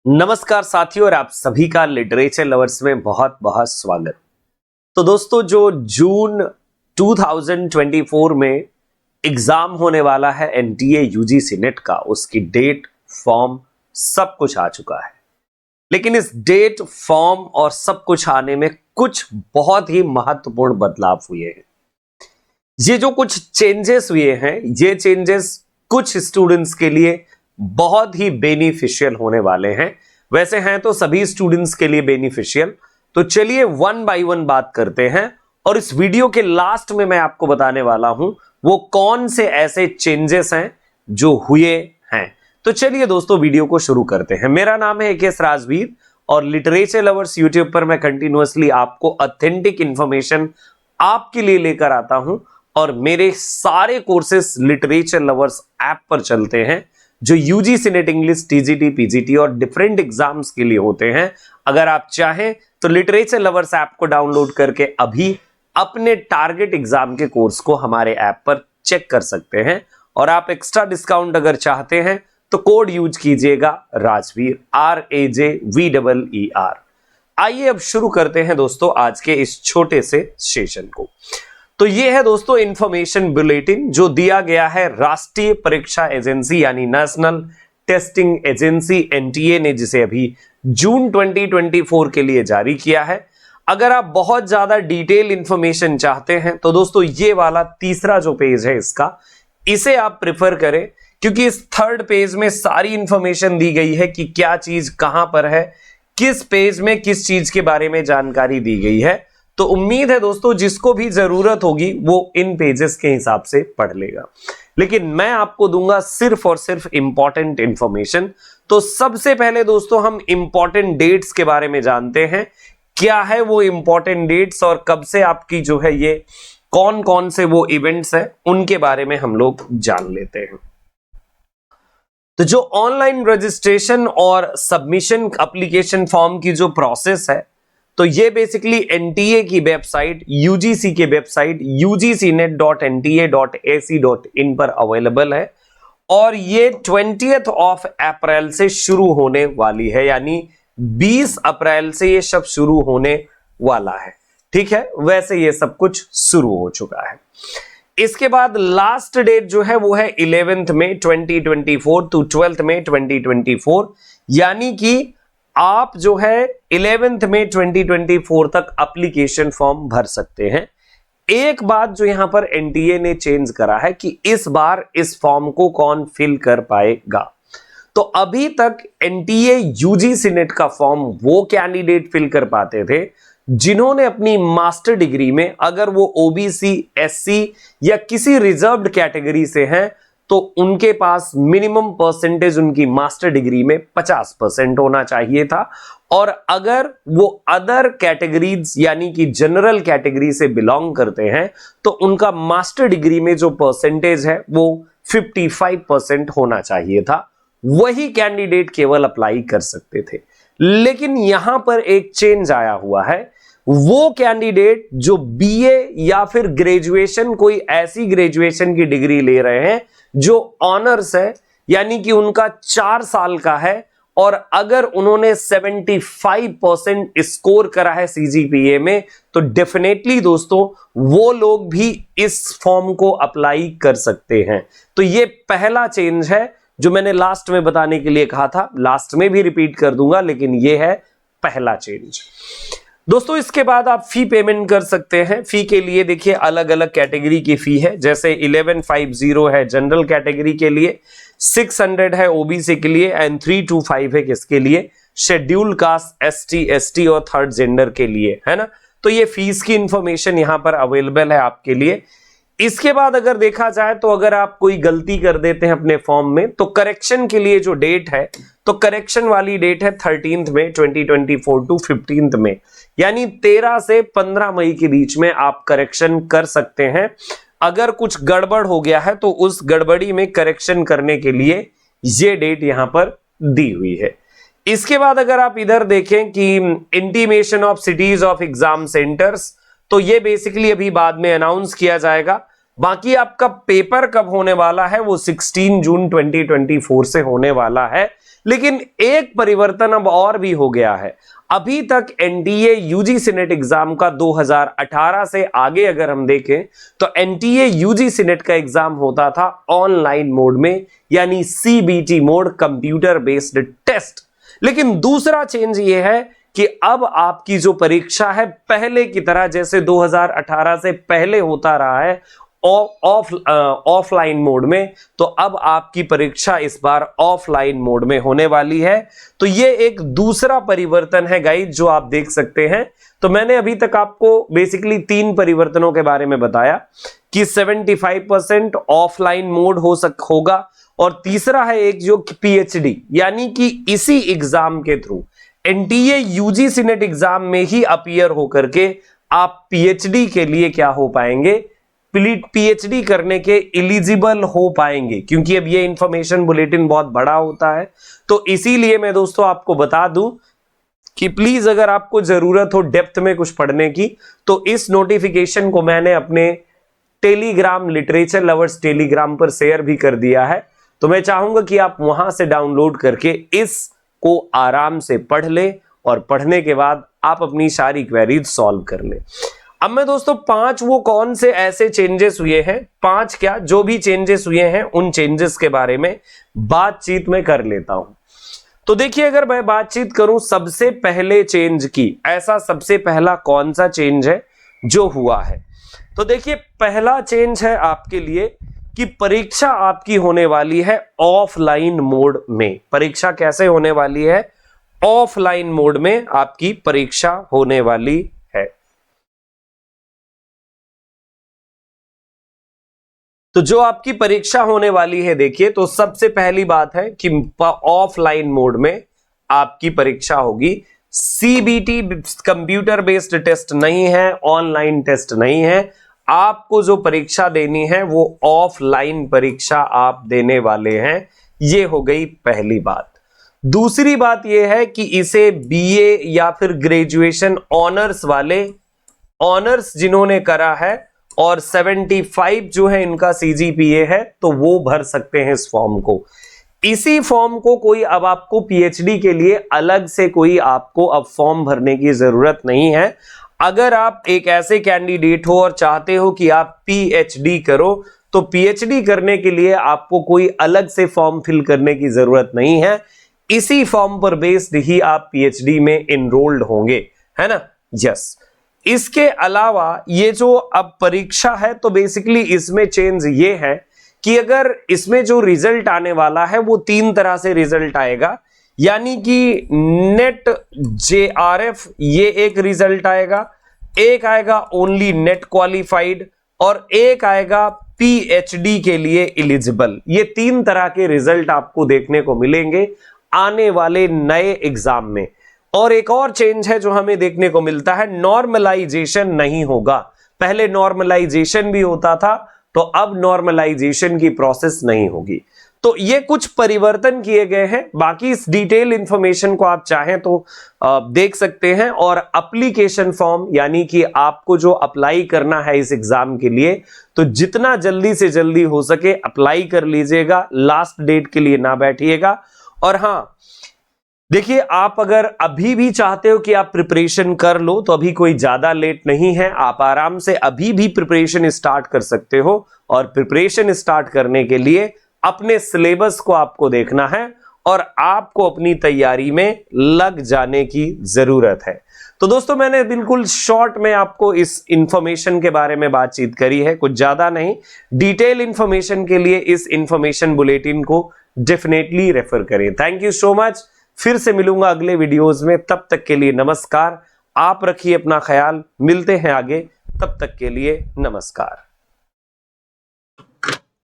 नमस्कार साथियों, और आप सभी का लिटरेचर लवर्स में बहुत बहुत स्वागत। तो दोस्तों, जो जून 2024 में एग्जाम होने वाला है एनटीए यूजीसी नेट का, उसकी डेट, फॉर्म सब कुछ आ चुका है। लेकिन इस डेट, फॉर्म और सब कुछ आने में कुछ बहुत ही महत्वपूर्ण बदलाव हुए हैं। ये जो कुछ चेंजेस हुए हैं, ये चेंजेस कुछ स्टूडेंट्स के लिए बहुत ही बेनिफिशियल होने वाले हैं। वैसे हैं तो सभी स्टूडेंट्स के लिए बेनिफिशियल। तो चलिए वन बाय वन बात करते हैं, और इस वीडियो के लास्ट में मैं आपको बताने वाला हूं वो कौन से ऐसे चेंजेस हैं जो हुए हैं। तो चलिए दोस्तों, वीडियो को शुरू करते हैं। मेरा नाम है एकेएस राजवीर, और लिटरेचर लवर्स यूट्यूब पर मैं कंटिन्यूअसली आपको ऑथेंटिक इंफॉर्मेशन आपके लिए लेकर आता हूं। और मेरे सारे कोर्सेस लिटरेचर लवर्स ऐप पर चलते हैं, जो UGC net English, TGT, PGT और डिफरेंट एग्जाम्स के लिए होते हैं। अगर आप चाहें तो लिटरेचर लवर्स ऐप को डाउनलोड करके अभी अपने टारगेट एग्जाम के कोर्स को हमारे ऐप पर चेक कर सकते हैं। और आप एक्स्ट्रा डिस्काउंट अगर चाहते हैं तो कोड यूज कीजिएगा राजवीर, RAJVEER। आइए अब शुरू करते हैं दोस्तों आज के इस छोटे से सेशन को। तो ये है दोस्तों इंफॉर्मेशन बुलेटिन जो दिया गया है राष्ट्रीय परीक्षा एजेंसी यानी नेशनल टेस्टिंग एजेंसी एनटीए ने, जिसे अभी जून 2024 के लिए जारी किया है। अगर आप बहुत ज्यादा डिटेल इंफॉर्मेशन चाहते हैं तो दोस्तों ये वाला तीसरा जो पेज है इसका, इसे आप प्रिफर करें, क्योंकि इस थर्ड पेज में सारी इंफॉर्मेशन दी गई है कि क्या चीज कहां पर है, किस पेज में किस चीज के बारे में जानकारी दी गई है। तो उम्मीद है दोस्तों जिसको भी जरूरत होगी वो इन पेजेस के हिसाब से पढ़ लेगा, लेकिन मैं आपको दूंगा सिर्फ और सिर्फ इंपॉर्टेंट इंफॉर्मेशन। तो सबसे पहले दोस्तों हम इंपॉर्टेंट डेट्स के बारे में जानते हैं। क्या है वो इंपॉर्टेंट डेट्स और कब से आपकी जो है ये कौन कौन से वो इवेंट्स हैं, उनके बारे में हम लोग जान लेते हैं। तो जो ऑनलाइन रजिस्ट्रेशन और सबमिशन एप्लीकेशन फॉर्म की जो प्रोसेस है, तो ये बेसिकली एनटीए की वेबसाइट, यूजीसी की वेबसाइट ugcnet.nta.ac.in पर अवेलेबल है। और ये 20th ऑफ अप्रैल से शुरू होने वाली है, यानी 20 अप्रैल से ये सब शुरू होने वाला है। ठीक है, वैसे ये सब कुछ शुरू हो चुका है। इसके बाद लास्ट डेट जो है वो है 11 मई 2024 टू 12 मई 2024, यानी कि आप जो है 11 मई 2024 तक एप्लीकेशन फॉर्म भर सकते हैं। एक बात जो यहां पर एनटीए ने चेंज करा है कि इस बार इस फॉर्म को कौन फिल कर पाएगा। तो अभी तक एनटीए यूजीसी नेट का फॉर्म वो कैंडिडेट फिल कर पाते थे जिन्होंने अपनी मास्टर डिग्री में, अगर वो ओबीसी, एससी या किसी रिजर्व्ड कैटेगरी से हैं, तो उनके पास मिनिमम परसेंटेज उनकी मास्टर डिग्री में 50% होना चाहिए था। और अगर वो अदर कैटेगरीज यानी कि जनरल कैटेगरी से बिलोंग करते हैं तो उनका मास्टर डिग्री में जो परसेंटेज है वो 55% होना चाहिए था। वही कैंडिडेट केवल अप्लाई कर सकते थे। लेकिन यहां पर एक चेंज आया हुआ है। वो कैंडिडेट जो बीए या फिर ग्रेजुएशन, कोई ऐसी ग्रेजुएशन की डिग्री ले रहे हैं जो ऑनर्स है, यानी कि उनका 4 साल का है, और अगर उन्होंने 75% स्कोर करा है सीजीपीए में, तो डेफिनेटली दोस्तों वो लोग भी इस फॉर्म को अप्लाई कर सकते हैं। तो ये पहला चेंज है जो मैंने लास्ट में बताने के लिए कहा था, लास्ट में भी रिपीट कर दूंगा, लेकिन ये है पहला चेंज दोस्तों। इसके बाद आप फी पेमेंट कर सकते हैं। फी के लिए देखिए अलग अलग कैटेगरी की फी है, जैसे 1150 है जनरल कैटेगरी के लिए, 600 है ओबीसी के लिए, एंड 325 है किसके लिए, शेड्यूल कास्ट, एसटी और थर्ड जेंडर के लिए, है ना। तो ये फीस की इंफॉर्मेशन यहां पर अवेलेबल है आपके लिए। इसके बाद अगर देखा जाए तो अगर आप कोई गलती कर देते हैं अपने फॉर्म में, तो करेक्शन के लिए जो डेट है, तो करेक्शन वाली डेट है 13 मई 2024 टू 15 मई, यानी 13 से 15 मई के बीच में आप करेक्शन कर सकते हैं। अगर कुछ गड़बड़ हो गया है तो उस गड़बड़ी में करेक्शन करने के लिए ये डेट यहां पर दी हुई है। इसके बाद अगर आप इधर देखें कि intimation of cities of exam centres, तो ये बेसिकली अभी बाद में अनाउंस किया जाएगा। बाकी आपका पेपर कब होने वाला है वो 16 जून 2024 से होने वाला है। लेकिन एक परिवर्तन अब और भी हो गया है। अभी तक एनटीए यूजीसी नेट एग्जाम का 2018 से आगे अगर हम देखें तो एनटीए यूजीसी नेट का एग्जाम होता था ऑनलाइन मोड में, यानी CBT mode, computer based test. लेकिन दूसरा चेंज ये है कि अब आपकी जो परीक्षा है पहले की तरह जैसे 2018 से पहले होता रहा है ऑफलाइन मोड में, तो अब आपकी परीक्षा इस बार ऑफलाइन मोड में होने वाली है। तो ये एक दूसरा परिवर्तन है गाइस जो आप देख सकते हैं। तो मैंने अभी तक आपको बेसिकली 3 परिवर्तनों के बारे में बताया कि 75% ऑफलाइन मोड होगा, और तीसरा है एक जो पीएचडी, यानी कि इसी एग्जाम के through NTA UGC net exam में ही अपीयर होकर के आप पीएचडी के लिए क्या हो पाएंगे, पीएचडी करने के एलिजिबल हो पाएंगे। क्योंकि अब ये इंफॉर्मेशन बुलेटिन बहुत बड़ा होता है, तो इसीलिए मैं दोस्तों आपको बता दूं कि प्लीज अगर आपको जरूरत हो डेप्थ में कुछ पढ़ने की, तो इस नोटिफिकेशन को मैंने अपने टेलीग्राम लिटरेचर लवर्स टेलीग्राम पर शेयर भी कर दिया है। तो मैं चाहूंगा कि आप वहां से डाउनलोड करके इसको आराम से पढ़ ले, और पढ़ने के बाद आप अपनी सारी क्वेरीज सॉल्व कर ले। अब मैं दोस्तों 5 वो कौन से ऐसे चेंजेस हुए हैं, 5 क्या जो भी चेंजेस हुए हैं उन चेंजेस के बारे में बातचीत में कर लेता हूं। तो देखिए, अगर मैं बातचीत करूं सबसे पहले चेंज की, ऐसा सबसे पहला कौन सा चेंज है जो हुआ है, तो देखिए पहला चेंज है आपके लिए कि परीक्षा आपकी होने वाली है ऑफलाइन मोड में। परीक्षा कैसे होने वाली है, ऑफलाइन मोड में आपकी परीक्षा होने वाली है। तो जो आपकी परीक्षा होने वाली है, देखिए तो सबसे पहली बात है कि ऑफलाइन मोड में आपकी परीक्षा होगी। सीबीटी कंप्यूटर बेस्ड टेस्ट नहीं है, ऑनलाइन टेस्ट नहीं है। आपको जो परीक्षा देनी है वो ऑफलाइन परीक्षा आप देने वाले हैं। ये हो गई पहली बात। दूसरी बात यह है कि इसे बीए या फिर ग्रेजुएशन ऑनर्स वाले, ऑनर्स जिन्होंने करा है और 75 जो है इनका सीजीपीए है, तो वो भर सकते हैं इस फॉर्म को। इसी फॉर्म को कोई अब आपको पीएचडी के लिए अलग से कोई आपको अब फॉर्म भरने की जरूरत नहीं है। अगर आप एक ऐसे कैंडिडेट हो और चाहते हो कि आप पीएचडी करो, तो पीएचडी करने के लिए आपको कोई अलग से फॉर्म फिल करने की जरूरत नहीं है। इसी फॉर्म पर बेस्ड ही आप पीएचडी में एनरोल्ड होंगे, है ना। यस। इसके अलावा ये जो अब परीक्षा है, तो बेसिकली इसमें चेंज ये है कि अगर इसमें जो रिजल्ट आने वाला है वो 3 तरह से रिजल्ट आएगा, यानी कि नेट जेआरएफ ये एक रिजल्ट आएगा, एक आएगा ओनली नेट क्वालिफाइड, और एक आएगा पीएचडी के लिए एलिजिबल। ये 3 तरह के रिजल्ट आपको देखने को मिलेंगे आने वाले नए एग्जाम में। और एक और चेंज है जो हमें देखने को मिलता है, नॉर्मलाइजेशन नहीं होगा। पहले नॉर्मलाइजेशन भी होता था, तो अब नॉर्मलाइजेशन की प्रोसेस नहीं होगी। तो ये कुछ परिवर्तन किए गए हैं। बाकी इस डिटेल इंफॉर्मेशन को आप चाहें तो देख सकते हैं। और एप्लीकेशन फॉर्म, यानी कि आपको जो अप्लाई करना है इस एग्जाम के लिए, तो जितना जल्दी से जल्दी हो सके अप्लाई कर लीजिएगा, लास्ट डेट के लिए ना बैठिएगा। और हां देखिए, आप अगर अभी भी चाहते हो कि आप प्रिपरेशन कर लो, तो अभी कोई ज्यादा लेट नहीं है। आप आराम से अभी भी प्रिपरेशन स्टार्ट कर सकते हो। और प्रिपरेशन स्टार्ट करने के लिए अपने सिलेबस को आपको देखना है और आपको अपनी तैयारी में लग जाने की जरूरत है। तो दोस्तों, मैंने बिल्कुल शॉर्ट में आपको इस इंफॉर्मेशन के बारे में बातचीत करी है, कुछ ज्यादा नहीं। डिटेल इंफॉर्मेशन के लिए इस इंफॉर्मेशन बुलेटिन को डेफिनेटली रेफर करें। Thank you so much. फिर से मिलूंगा अगले वीडियोस में, तब तक के लिए नमस्कार। आप रखिए अपना ख्याल, मिलते हैं आगे, तब तक के लिए नमस्कार।